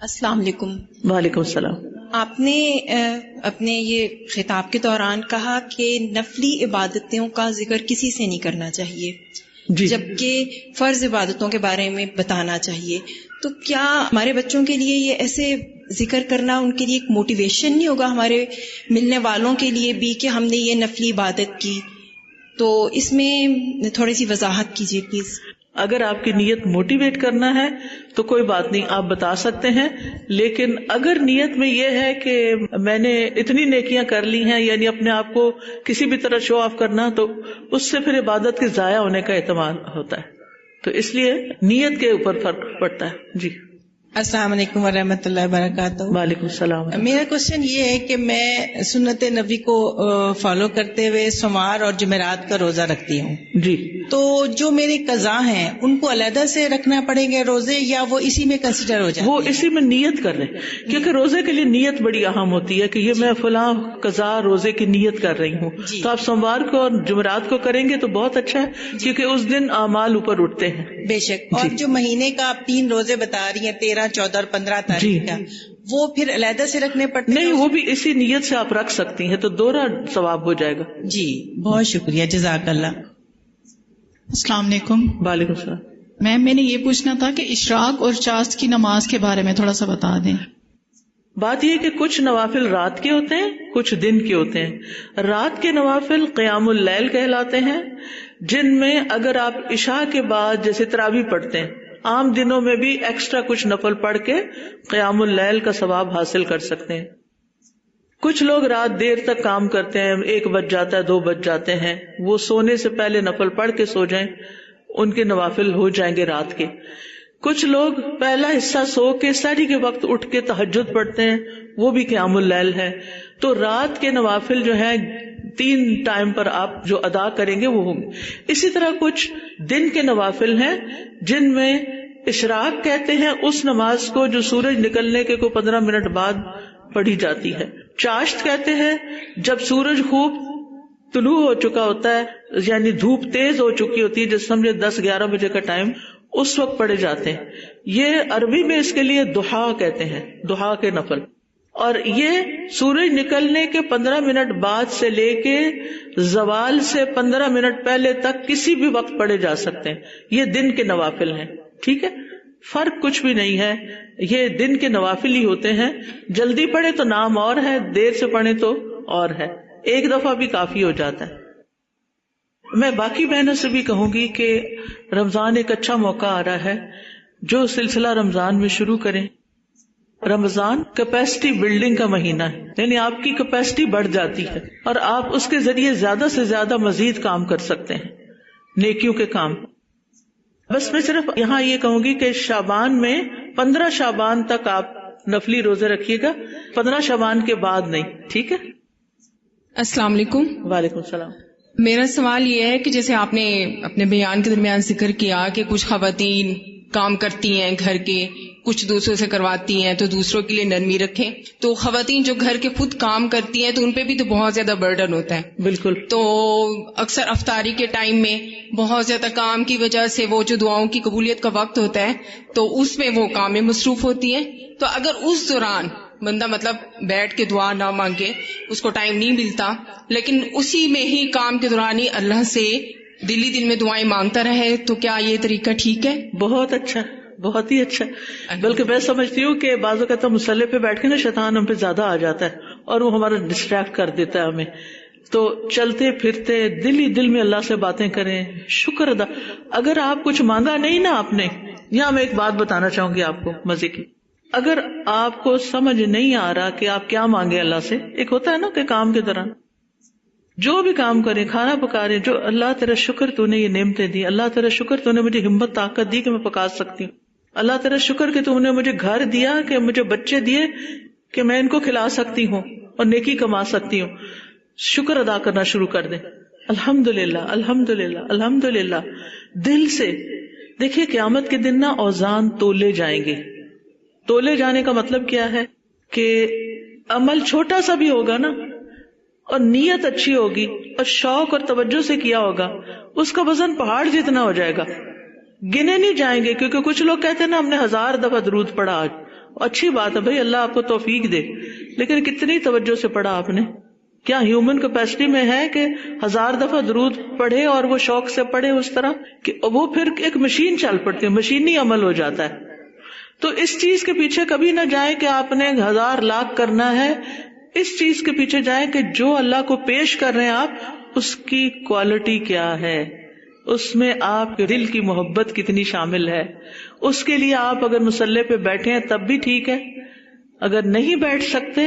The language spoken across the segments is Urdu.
السلام علیکم. وعلیکم السلام. آپ نے اپنے یہ خطاب کے دوران کہا کہ نفلی عبادتوں کا ذکر کسی سے نہیں کرنا چاہیے جی. جبکہ فرض عبادتوں کے بارے میں بتانا چاہیے. تو کیا ہمارے بچوں کے لیے یہ ایسے ذکر کرنا ان کے لیے ایک موٹیویشن نہیں ہوگا ہمارے ملنے والوں کے لیے بھی کہ ہم نے یہ نفلی عبادت کی؟ تو اس میں تھوڑی سی وضاحت کیجیے پلیز. اگر آپ کی نیت موٹیویٹ کرنا ہے تو کوئی بات نہیں، آپ بتا سکتے ہیں. لیکن اگر نیت میں یہ ہے کہ میں نے اتنی نیکیاں کر لی ہیں، یعنی اپنے آپ کو کسی بھی طرح شو آف کرنا، تو اس سے پھر عبادت کے ضائع ہونے کا احتمال ہوتا ہے. تو اس لیے نیت کے اوپر فرق پڑتا ہے. جی. السلام علیکم ورحمۃ اللہ وبرکاتہ. وعلیکم السلام. میرا کوشچن یہ ہے کہ میں سنت نبی کو فالو کرتے ہوئے سوموار اور جمعرات کا روزہ رکھتی ہوں. جی. تو جو میرے قضا ہیں ان کو علیحدہ سے رکھنا پڑیں گے روزے، یا وہ اسی میں کنسیڈر ہو جائیں؟ وہ اسی میں نیت کر رہے ہیں، کیونکہ روزے کے لیے نیت بڑی اہم ہوتی ہے کہ یہ میں فلاں قضا روزے کی نیت کر رہی ہوں. تو آپ سوموار کو اور جمعرات کو کریں گے تو بہت اچھا ہے، کیونکہ اس دن اعمال اوپر اٹھتے ہیں. بے شک. اور جو مہینے کا آپ 3 روزے بتا رہی ہیں، 13، 14 اور 15 تاریخ کا، وہ پھر علیحدہ سے رکھنے پڑتے ہیں؟ نہیں، وہ بھی اسی نیت سے آپ رکھ سکتی ہیں، تو دوہرا ثواب ہو جائے گا. جی بہت شکریہ، جزاک اللہ. السلام علیکم. وعلیکم السلام. میم میں نے یہ پوچھنا تھا کہ اشراق اور چاشت کی نماز کے بارے میں تھوڑا سا بتا دیں. بات یہ کہ کچھ نوافل رات کے ہوتے ہیں، کچھ دن کے ہوتے ہیں. رات کے نوافل قیام اللیل کہلاتے ہیں، جن میں اگر آپ عشاء کے بعد جیسے تراویح پڑھتے ہیں، عام دنوں میں بھی ایکسٹرا کچھ نفل پڑھ کے قیام اللیل کا ثواب حاصل کر سکتے ہیں. کچھ لوگ رات دیر تک کام کرتے ہیں، 1 بج جاتا ہے، 2 بج جاتے ہیں، وہ سونے سے پہلے نفل پڑھ کے سو جائیں، ان کے نوافل ہو جائیں گے رات کے. کچھ لوگ پہلا حصہ سو کے سحری کے وقت اٹھ کے تہجد پڑھتے ہیں، وہ بھی قیام اللیل ہے. تو رات کے نوافل جو ہیں 3 ٹائم پر آپ جو ادا کریں گے وہ ہوں گے. اسی طرح کچھ دن کے نوافل ہیں جن میں اشراق کہتے ہیں اس نماز کو جو سورج نکلنے کے کوئی 15 منٹ بعد پڑھی جاتی ہے. چاشت کہتے ہیں جب سورج خوب طلوع ہو چکا ہوتا ہے، یعنی دھوپ تیز ہو چکی ہوتی ہے، جس سمجھے 10-11 بجے کا ٹائم، اس وقت پڑھے جاتے ہیں. یہ عربی میں اس کے لیے دحا کہتے ہیں، دحا کے نفل. اور یہ سورج نکلنے کے 15 منٹ بعد سے لے کے زوال سے 15 منٹ پہلے تک کسی بھی وقت پڑھے جا سکتے ہیں. یہ دن کے نوافل ہیں. ٹھیک ہے، فرق کچھ بھی نہیں ہے، یہ دن کے نوافل ہی ہوتے ہیں. جلدی پڑھے تو نام اور ہے، دیر سے پڑھے تو اور ہے. ایک دفعہ بھی کافی ہو جاتا ہے. میں باقی بہنوں سے بھی کہوں گی کہ رمضان ایک اچھا موقع آ رہا ہے، جو سلسلہ رمضان میں شروع کریں. رمضان کیپیسٹی بلڈنگ کا مہینہ ہے، یعنی آپ کی کیپیسٹی بڑھ جاتی ہے اور آپ اس کے ذریعے زیادہ سے زیادہ مزید کام کر سکتے ہیں، نیکیوں کے کام. بس میں صرف یہاں یہ کہوں گی کہ شعبان میں 15 شعبان تک آپ نفلی روزے رکھیے گا، 15 شعبان کے بعد نہیں. ٹھیک ہے. السلام علیکم. وعلیکم السلام. میرا سوال یہ ہے کہ جیسے آپ نے اپنے بیان کے درمیان ذکر کیا کہ کچھ خواتین کام کرتی ہیں گھر کے، کچھ دوسروں سے کرواتی ہیں، تو دوسروں کے لیے نرمی رکھیں. تو خواتین جو گھر کے خود کام کرتی ہیں تو ان پہ بھی تو بہت زیادہ برڈن ہوتا ہے. بالکل. تو اکثر افطاری کے ٹائم میں بہت زیادہ کام کی وجہ سے وہ جو دعاؤں کی قبولیت کا وقت ہوتا ہے تو اس میں وہ کام میں مصروف ہوتی ہیں. تو اگر اس دوران بندہ مطلب بیٹھ کے دعا نہ مانگے، اس کو ٹائم نہیں ملتا، لیکن اسی میں ہی کام کے دوران ہی اللہ سے دل میں دعائیں مانگتا رہے، تو کیا یہ طریقہ ٹھیک ہے؟ بہت اچھا، بہت ہی اچھا. بلکہ میں سمجھتی ہوں کہ بعض اوقات مصلی پہ بیٹھ کے نا شیطان ہم پہ زیادہ آ جاتا ہے اور وہ ہمارا ڈسٹریکٹ کر دیتا ہے ہمیں. تو چلتے پھرتے دل ہی دل میں اللہ سے باتیں کریں، شکر ادا. اگر آپ کچھ مانگا نہیں نا آپ نے، یہاں میں ایک بات بتانا چاہوں گی آپ کو مزے کی. اگر آپ کو سمجھ نہیں آ رہا کہ آپ کیا مانگے اللہ سے، ایک ہوتا ہے نا کہ کام کے دوران جو بھی کام کریں، کھانا پکا رہے، جو اللہ تیرا شکر تو نے یہ نعمتیں دی، اللہ تیرا شکر تو نے مجھے ہمت طاقت دی کہ میں پکا سکتی ہوں، اللہ تیرا شکر کہ تو نے مجھے گھر دیا، کہ مجھے بچے دیے کہ میں ان کو کھلا سکتی ہوں اور نیکی کما سکتی ہوں. شکر ادا کرنا شروع کر دیں. الحمدللہ الحمدللہ الحمدللہ دل سے. دیکھیے قیامت کے دن نا اوزان تولے جائیں گے. تولے جانے کا مطلب کیا ہے کہ عمل چھوٹا سا بھی ہوگا نا اور نیت اچھی ہوگی اور شوق اور توجہ سے کیا ہوگا، اس کا وزن پہاڑ جتنا ہو جائے گا. گنے نہیں جائیں گے، کیونکہ کچھ لوگ کہتے ہیں نا ہم نے 1000 دفعہ درود پڑھا آج، اچھی بات ہے بھائی، اللہ آپ کو توفیق دے، لیکن کتنی توجہ سے پڑھا آپ نے؟ کیا ہیومن کیپیسٹی میں ہے کہ 1000 دفعہ درود پڑھے اور وہ شوق سے پڑھے اس طرح کہ وہ پھر ایک مشین چل پڑتی ہے، مشینی عمل ہو جاتا ہے. تو اس چیز کے پیچھے کبھی نہ جائیں کہ آپ نے 1000 لاکھ کرنا ہے. اس چیز کے پیچھے جائیں کہ جو اللہ کو پیش کر رہے ہیں آپ، اس کی کوالٹی کیا ہے، اس میں آپ کے دل کی محبت کتنی شامل ہے. اس کے لیے آپ اگر مصلی پہ بیٹھے ہیں تب بھی ٹھیک ہے، اگر نہیں بیٹھ سکتے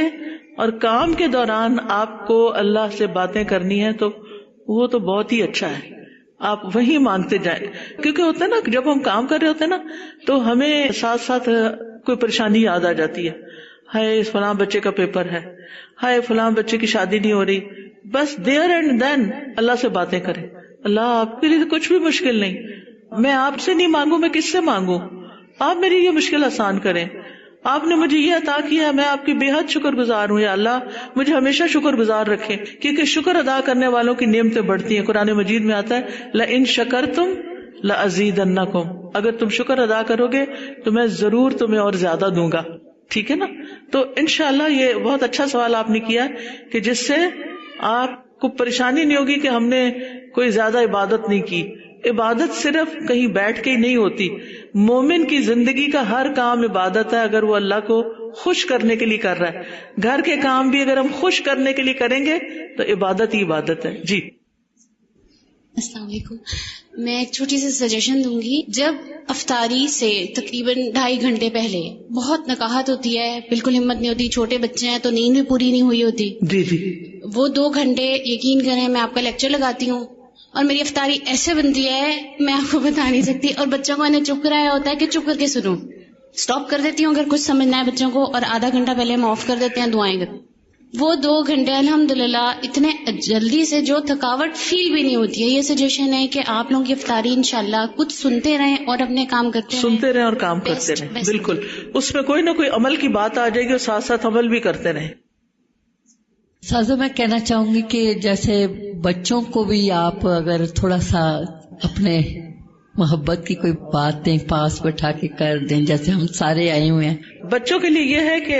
اور کام کے دوران آپ کو اللہ سے باتیں کرنی ہے تو وہ تو بہت ہی اچھا ہے، آپ وہی مانگتے جائیں. کیونکہ ہوتا ہے نا، جب ہم کام کر رہے ہوتے ہیں نا تو ہمیں ساتھ ساتھ کوئی پریشانی یاد آ جاتی ہے، ہائے فلاں بچے کا پیپر ہے، ہائے فلاں بچے کی شادی نہیں ہو رہی. بس دیئر اینڈ دین اللہ سے باتیں کریں. اللہ آپ کے لیے کچھ بھی مشکل نہیں، میں آپ سے نہیں مانگوں، میں کس سے مانگوں؟ آپ میری یہ مشکل آسان کریں. آپ نے مجھے یہ عطا کیا ہے، میں آپ کی بے حد شکر گزار ہوں. یا اللہ مجھے ہمیشہ شکر گزار رکھیں، کیونکہ شکر ادا کرنے والوں کی نعمتیں بڑھتی ہیں. قرآن مجید میں آتا ہے لَإِن شَكَرْتُمْ لَأَزِيدَنَّكُمْ، اگر تم شکر ادا کرو گے تو میں ضرور تمہیں اور زیادہ دوں گا. ٹھیک ہے نا؟ تو انشاءاللہ یہ بہت اچھا سوال آپ نے کیا کہ جس سے آپ کو پریشانی نہیں ہوگی کہ ہم نے کوئی زیادہ عبادت نہیں کی. عبادت صرف کہیں بیٹھ کے ہی نہیں ہوتی، مومن کی زندگی کا ہر کام عبادت ہے اگر وہ اللہ کو خوش کرنے کے لیے کر رہا ہے. گھر کے کام بھی اگر ہم خوش کرنے کے لیے کریں گے تو عبادت ہی عبادت ہے. جی السلام علیکم. میں ایک چھوٹی سی سجیشن دوں گی. جب افطاری سے تقریباً 2.5 گھنٹے پہلے بہت نقاہت ہوتی ہے، بالکل ہمت نہیں ہوتی، چھوٹے بچے ہیں تو نیند بھی پوری نہیں ہوئی ہوتی. جی جی، وہ 2 گھنٹے یقین کریں میں آپ کا لیکچر لگاتی ہوں اور میری افطاری ایسے بنتی ہے میں آپ کو بتا نہیں سکتی. اور بچوں کو میں نے چپ کرایا ہوتا ہے کہ چپ کر کے سنو، اسٹاپ کر دیتی ہوں اگر کچھ سمجھنا ہے بچوں کو، اور آدھا گھنٹہ پہلے ہم آف کر دیتے ہیں، دعائیں کرتے. وہ 2 گھنٹے الحمدللہ اتنے جلدی سے جو تھکاوٹ فیل بھی نہیں ہوتی ہے. یہ سجیشن ہے کہ آپ لوگوں کی افطاری انشاءاللہ کچھ سنتے رہیں اور اپنے کام کرتے رہیں، سنتے رہیں اور کام کرتے رہیں. بالکل، اس میں کوئی نہ کوئی عمل کی بات آ جائے گی اور ساتھ ساتھ عمل بھی کرتے رہیں. سازا میں کہنا چاہوں گی کہ جیسے بچوں کو بھی آپ اگر تھوڑا سا اپنے محبت کی کوئی بات دیں، پاس بٹھا کے کر دیں، جیسے ہم سارے آئے ہوئے ہیں. بچوں کے لیے یہ ہے کہ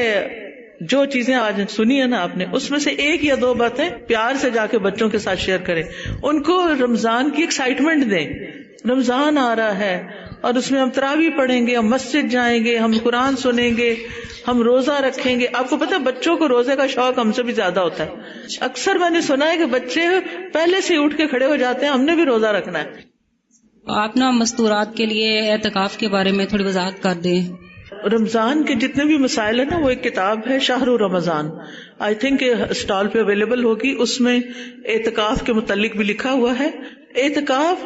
جو چیزیں آج سنی ہے نا آپ نے، اس میں سے 1 یا 2 باتیں پیار سے جا کے بچوں کے ساتھ شیئر کریں. ان کو رمضان کی ایکسائٹمنٹ دیں. رمضان آ رہا ہے اور اس میں ہم تراویح پڑھیں گے، ہم مسجد جائیں گے، ہم قرآن سنیں گے، ہم روزہ رکھیں گے. آپ کو پتا ہے بچوں کو روزے کا شوق ہم سے بھی زیادہ ہوتا ہے. اکثر میں نے سنا ہے کہ بچے پہلے سے اٹھ کے کھڑے ہو جاتے ہیں ہم نے بھی روزہ رکھنا ہے. آپ نا مستورات کے لیے اعتکاف کے بارے میں تھوڑی وضاحت کر دیں. رمضان کے جتنے بھی مسائل ہیں نا، وہ ایک کتاب ہے شہر رمضان، آئی تھنک اسٹال پہ اویلیبل ہوگی. اس میں اعتکاف کے متعلق بھی لکھا ہوا ہے. اعتکاف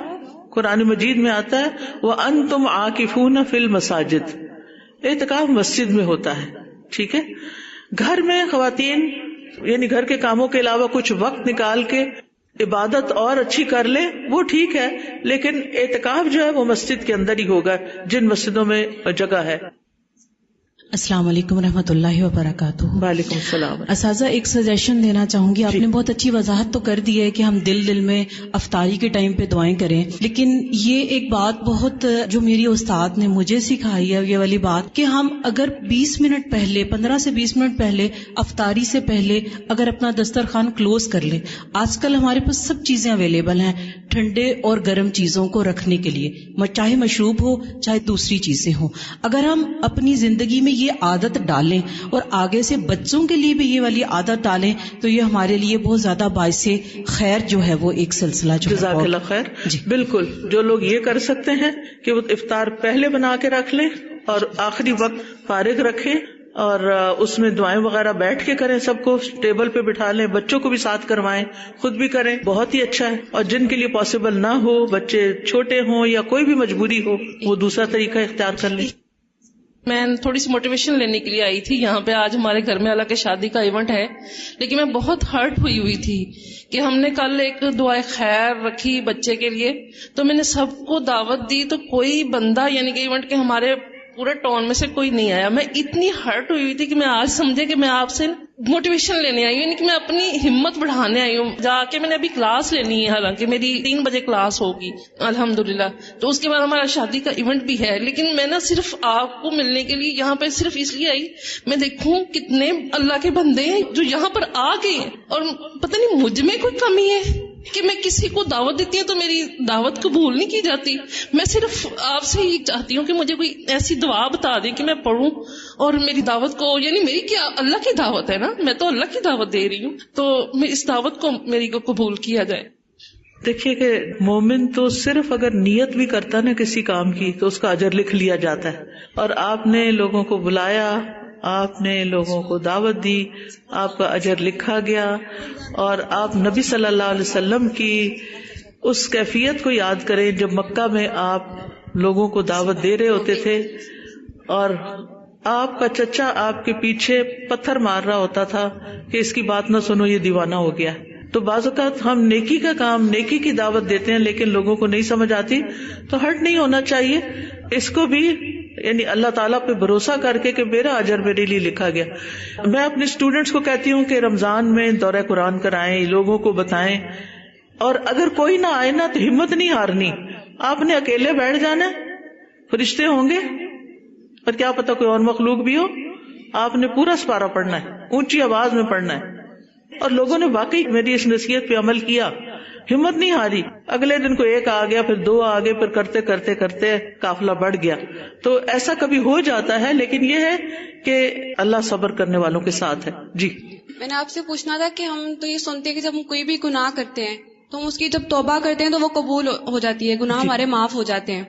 قرآن مجید میں آتا ہے وَأَنْتُمْ عَاكِفُونَ فِي الْمَسَاجِدِ. اعتکاف مسجد میں ہوتا ہے. ٹھیک ہے، گھر میں خواتین یعنی گھر کے کاموں کے علاوہ کچھ وقت نکال کے عبادت اور اچھی کر لے وہ ٹھیک ہے، لیکن اعتکاف جو ہے وہ مسجد کے اندر ہی ہوگا جن مسجدوں میں جگہ ہے. السلام علیکم ورحمۃ اللہ وبرکاتہ. وعلیکم السلام. اساتذہ ایک سجیشن دینا چاہوں گی. آپ نے بہت اچھی وضاحت تو کر دی ہے کہ ہم دل میں افطاری کے ٹائم پہ دعائیں کریں، لیکن یہ ایک بات بہت جو میری استاد نے مجھے سکھائی ہے یہ والی بات کہ ہم اگر 20 منٹ پہلے 15 سے 20 منٹ پہلے افطاری سے پہلے اگر اپنا دسترخوان کلوز کر لیں. آج کل ہمارے پاس سب چیزیں اویلیبل ہیں ٹھنڈے اور گرم چیزوں کو رکھنے کے لیے، چاہے مشروب ہو چاہے دوسری چیزیں ہوں. اگر ہم اپنی زندگی میں یہ عادت ڈالیں اور آگے سے بچوں کے لیے بھی یہ والی عادت ڈالیں تو یہ ہمارے لیے بہت زیادہ باعث خیر جو ہے وہ ایک سلسلہ جو ہے. جزاک اللہ خیر. جی بالکل، جو لوگ یہ کر سکتے ہیں کہ وہ افطار پہلے بنا کے رکھ لیں اور آخری وقت فارغ رکھیں اور اس میں دعائیں وغیرہ بیٹھ کے کریں، سب کو ٹیبل پہ بٹھا لیں، بچوں کو بھی ساتھ کروائیں، خود بھی کریں، بہت ہی اچھا ہے. اور جن کے لیے پاسبل نہ ہو، بچے چھوٹے ہوں یا کوئی بھی مجبوری ہو، وہ دوسرا طریقہ اختیار کر لیں. میں تھوڑی سی موٹیویشن لینے کے لیے آئی تھی یہاں پہ. آج ہمارے گھر میں اللہ کے شادی کا ایونٹ ہے، لیکن میں بہت ہرٹ ہوئی تھی کہ ہم نے کل ایک دعائے خیر رکھی بچے کے لیے، تو میں نے سب کو دعوت دی تو کوئی بندہ یعنی کہ ایونٹ کے ہمارے پورے ٹاؤن میں سے کوئی نہیں آیا. میں اتنی ہرٹ ہوئی تھی کہ میں آج سمجھے کہ میں آپ سے موٹیویشن لینے آئی ہوں, یعنی کہ میں اپنی ہمت بڑھانے آئی ہوں. جا کے میں نے ابھی کلاس لینی ہے, حالانکہ میری 3 بجے کلاس ہوگی الحمدللہ. تو اس کے بعد ہمارا شادی کا ایونٹ بھی ہے, لیکن میں نا صرف آپ کو ملنے کے لیے یہاں پہ صرف اس لیے آئی, میں دیکھوں کتنے اللہ کے بندے ہیں جو یہاں پر آ گئے, اور پتہ نہیں مجھ میں کوئی کمی ہے کہ میں کسی کو دعوت دیتی ہوں تو میری دعوت قبول نہیں کی جاتی. میں صرف آپ سے ہی چاہتی ہوں کہ مجھے کوئی ایسی دعا بتا دیں کہ میں پڑھوں اور میری دعوت کو, یعنی میری کیا اللہ کی دعوت ہے نا, میں تو اللہ کی دعوت دے رہی ہوں, تو اس دعوت کو میری کو قبول کیا جائے. دیکھیے کہ مومن تو صرف اگر نیت بھی کرتا نا کسی کام کی تو اس کا اجر لکھ لیا جاتا ہے. اور آپ نے لوگوں کو بلایا, آپ نے لوگوں کو دعوت دی, آپ کا اجر لکھا گیا, اور آپ نبی صلی اللہ علیہ وسلم کی اس کیفیت کو یاد کریں جب مکہ میں آپ لوگوں کو دعوت دے رہے ہوتے تھے اور آپ کا چچا آپ کے پیچھے پتھر مار رہا ہوتا تھا کہ اس کی بات نہ سنو, یہ دیوانہ ہو گیا. تو بعض اوقات ہم نیکی کا کام, نیکی کی دعوت دیتے ہیں لیکن لوگوں کو نہیں سمجھ آتی, تو ہرٹ نہیں ہونا چاہیے. اس کو بھی یعنی اللہ تعالیٰ پہ بھروسہ کر کے کہ میرا اجر میرے لیے لکھا گیا. میں اپنے اسٹوڈینٹس کو کہتی ہوں کہ رمضان میں دورہ قرآن کرائیں, لوگوں کو بتائیں, اور اگر کوئی نہ آئے نا تو ہمت نہیں ہارنی. آپ نے اکیلے بیٹھ جانا ہے, فرشتے ہوں گے اور کیا پتا کوئی اور مخلوق بھی ہو, آپ نے پورا سپارہ پڑھنا ہے, اونچی آواز میں پڑھنا ہے. اور لوگوں نے واقعی میری اس نصیحت پہ عمل کیا, ہمت نہیں ہاری. اگلے دن کو 1 آ گیا, پھر 2 آ گئے, پھر کرتے کرتے کرتے قافلہ بڑھ گیا. تو ایسا کبھی ہو جاتا ہے, لیکن یہ ہے کہ اللہ صبر کرنے والوں کے ساتھ ہے. جی میں نے آپ سے پوچھنا تھا کہ ہم تو یہ سنتے ہیں کہ جب ہم کوئی بھی گناہ کرتے ہیں تو ہم اس کی جب توبہ کرتے ہیں تو وہ قبول ہو جاتی ہے, گناہ ہمارے معاف ہو جاتے ہیں.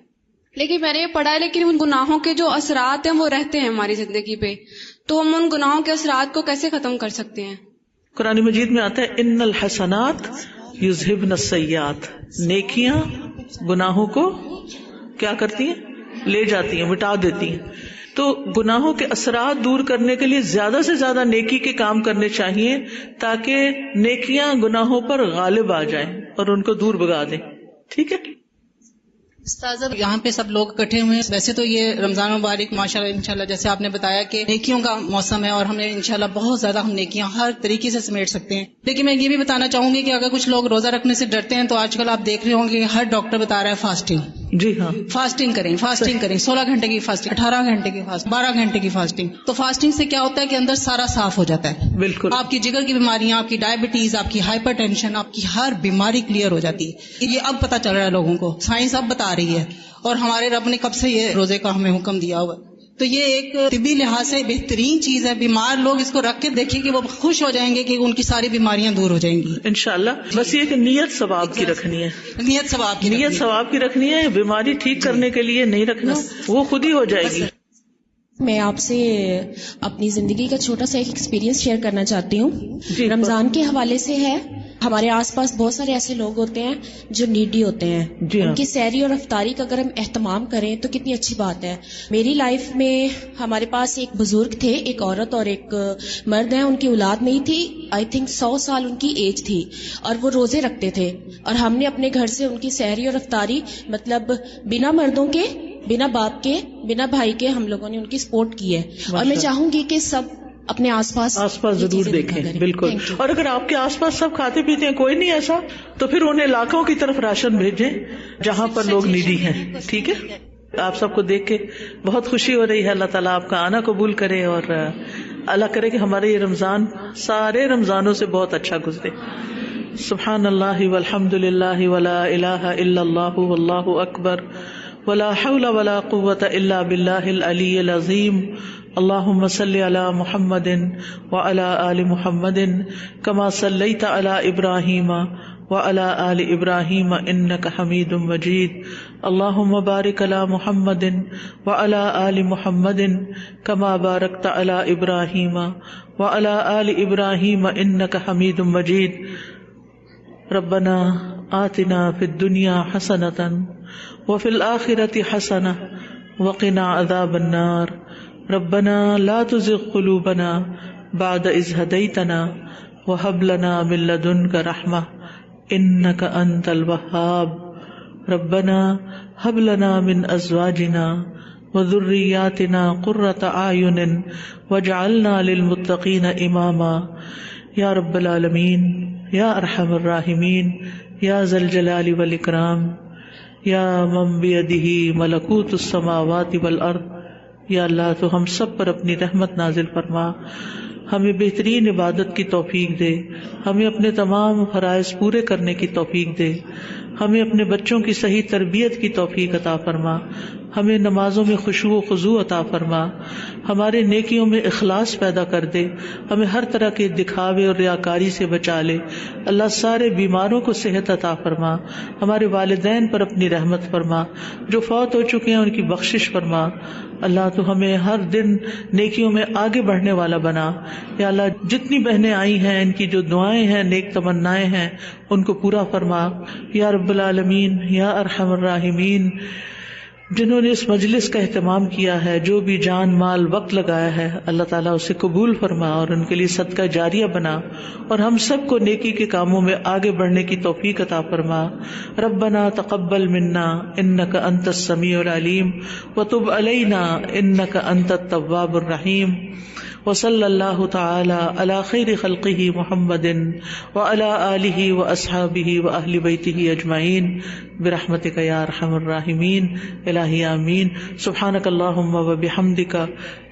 لیکن میں نے یہ پڑھا ہے لیکن ان گناہوں کے جو اثرات ہیں وہ رہتے ہیں ہماری زندگی پہ, تو ہم ان گناہوں کے اثرات کو کیسے ختم کر سکتے ہیں؟ قرآن مجید میں آتا ہے ان الحسنات یذہبن السیئات, نیکیاں گناہوں کو کیا کرتی ہیں, لے جاتی ہیں, مٹا دیتی ہیں. تو گناہوں کے اثرات دور کرنے کے لیے زیادہ سے زیادہ نیکی کے کام کرنے چاہیے تاکہ نیکیاں گناہوں پر غالب آ جائیں اور ان کو دور بھگا دیں. ٹھیک ہے استاذہ, یہاں پہ سب لوگ اکٹھے ہوئے ہیں. ویسے تو یہ رمضان مبارک ماشاءاللہ انشاءاللہ جیسے آپ نے بتایا کہ نیکیوں کا موسم ہے اور ہمیں انشاءاللہ بہت زیادہ ہم نیکیاں ہر طریقے سے سمیٹ سکتے ہیں. لیکن میں یہ بھی بتانا چاہوں گی کہ اگر کچھ لوگ روزہ رکھنے سے ڈرتے ہیں تو آج کل آپ دیکھ رہے ہوں گے کہ ہر ڈاکٹر بتا رہا ہے فاسٹنگ. جی ہاں, فاسٹنگ کریں, فاسٹنگ کریں, 16 گھنٹے کی فاسٹنگ, 18 گھنٹے کی فاسٹنگ, 12 گھنٹے کی فاسٹنگ. تو فاسٹنگ سے کیا ہوتا ہے کہ اندر سارا صاف ہو جاتا ہے. بالکل, آپ کی جگر کی بیماریاں, آپ کی ڈائبٹیز, آپ کی ہائپر ٹینشن, آپ کی ہر بیماری کلیئر ہو جاتی ہے. یہ اب پتا چل رہا ہے لوگوں کو, سائنس اب بتا رہی ہے, اور ہمارے رب نے کب سے یہ روزے کا ہمیں حکم دیا ہوا. تو یہ ایک طبی لحاظ سے بہترین چیز ہے. بیمار لوگ اس کو رکھ کے دیکھیں کہ وہ خوش ہو جائیں گے کہ ان کی ساری بیماریاں دور ہو جائیں گی انشاءاللہ. بس یہ کہ نیت ثواب کی رکھنی ہے, نیت ثواب کی رکھنی ہے. بیماری ٹھیک کرنے کے لیے نہیں رکھنا, وہ خود ہی ہو جائے گی. میں آپ سے اپنی زندگی کا چھوٹا سا ایک ایکسپیرینس شیئر کرنا چاہتی ہوں. رمضان کے حوالے سے ہے. ہمارے آس پاس بہت سارے ایسے لوگ ہوتے ہیں جو نیڈی ہوتے ہیں. ان کی سحری اور افطاری کا اگر ہم اہتمام کریں تو کتنی اچھی بات ہے. میری لائف میں ہمارے پاس ایک بزرگ تھے, ایک عورت اور ایک مرد ہیں. ان کی اولاد نہیں تھی, آئی تھنک 100 سال ان کی ایج تھی, اور وہ روزے رکھتے تھے. اور ہم نے اپنے گھر سے ان کی سحری اور افطاری مطلب بنا مردوں کے, بنا باپ کے, بنا بھائی کے ہم لوگوں نے ان کی سپورٹ کی ہے. اور میں چاہوں گی کہ سب اپنے آس پاس ضرور دیکھیں. بالکل. اور اگر آپ کے آس پاس سب کھاتے پیتے ہیں, کوئی نہیں ایسا, تو پھر انہیں علاقوں کی طرف راشن بھیجیں جہاں پر لوگ نیڈی ہیں. ٹھیک ہے, آپ سب کو دیکھ کے بہت خوشی ہو رہی ہے. اللہ تعالیٰ آپ کا آنا قبول کرے, اور اللہ کرے کہ ہمارے یہ رمضان سارے رمضانوں سے بہت اچھا گزرے. سبحان اللہ والحمد للہ ولا الہ الا اللہ واللہ اکبر ولا حول ولا قوة الا باللہ العلی العظیم. اللهم صل على محمد وعلى آل محمد كما صليت على إبراهيم وعلى آل إبراهيم إنك حميد مجيد. اللهم بارك على محمد وعلى آل محمد كما باركت على إبراهيم وعلى آل إبراهيم إنك حميد مجيد. ربنا آتنا في الدنيا حسنة وفي الآخرة حسنة وقنا عذاب النار. ربنا لا تزغ قلوبنا بعد إذ هديتنا وهب لنا من لدنك رحمة إنك أنت الوهاب. ربنا هب لنا من أزواجنا وذرياتنا قرة أعين واجعلنا للمتقين إماما یا رب العالمین یا ارحم الراحمین یا ذا الجلال والاکرام یا من بیدہ ملکوت السماوات والارض، یا اللہ تو ہم سب پر اپنی رحمت نازل فرما، ہمیں بہترین عبادت کی توفیق دے، ہمیں اپنے تمام فرائض پورے کرنے کی توفیق دے، ہمیں اپنے بچوں کی صحیح تربیت کی توفیق عطا فرما، ہمیں نمازوں میں خشوع و خضوع عطا فرما، ہمارے نیکیوں میں اخلاص پیدا کر دے، ہمیں ہر طرح کے دکھاوے اور ریاکاری سے بچا لے، اللہ سارے بیماروں کو صحت عطا فرما، ہمارے والدین پر اپنی رحمت فرما، جو فوت ہو چکے ہیں ان کی بخشش فرما، اللہ تو ہمیں ہر دن نیکیوں میں آگے بڑھنے والا بنا، یا اللہ جتنی بہنیں آئی ہیں ان کی جو دعائیں ہیں نیک تمنائیں ہیں ان کو پورا فرما، یا رب العالمین یا ارحم الراحمین، جنہوں نے اس مجلس کا اہتمام کیا ہے، جو بھی جان مال وقت لگایا ہے، اللہ تعالیٰ اسے قبول فرما اور ان کے لیے صدقہ جاریہ بنا، اور ہم سب کو نیکی کے کاموں میں آگے بڑھنے کی توفیق عطا فرما۔ ربنا تقبل منا انک انت السمیع العلیم وتب علینا انک انت التواب الرحیم، وصلی اللہ تعالی علی خیر خلقہ محمد وعلی آلہ واصحابہ واہل بیتہ اجمعین برحمتک یا ارحم الراحمین۔ الہی آمین۔ سبحانک اللہم وبحمدک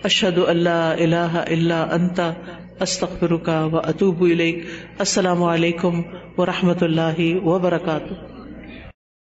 اشہد ان لا الہ الا انت استغفرک واتوب الیک۔ السلام علیکم ورحمۃ اللہ وبرکاتہ۔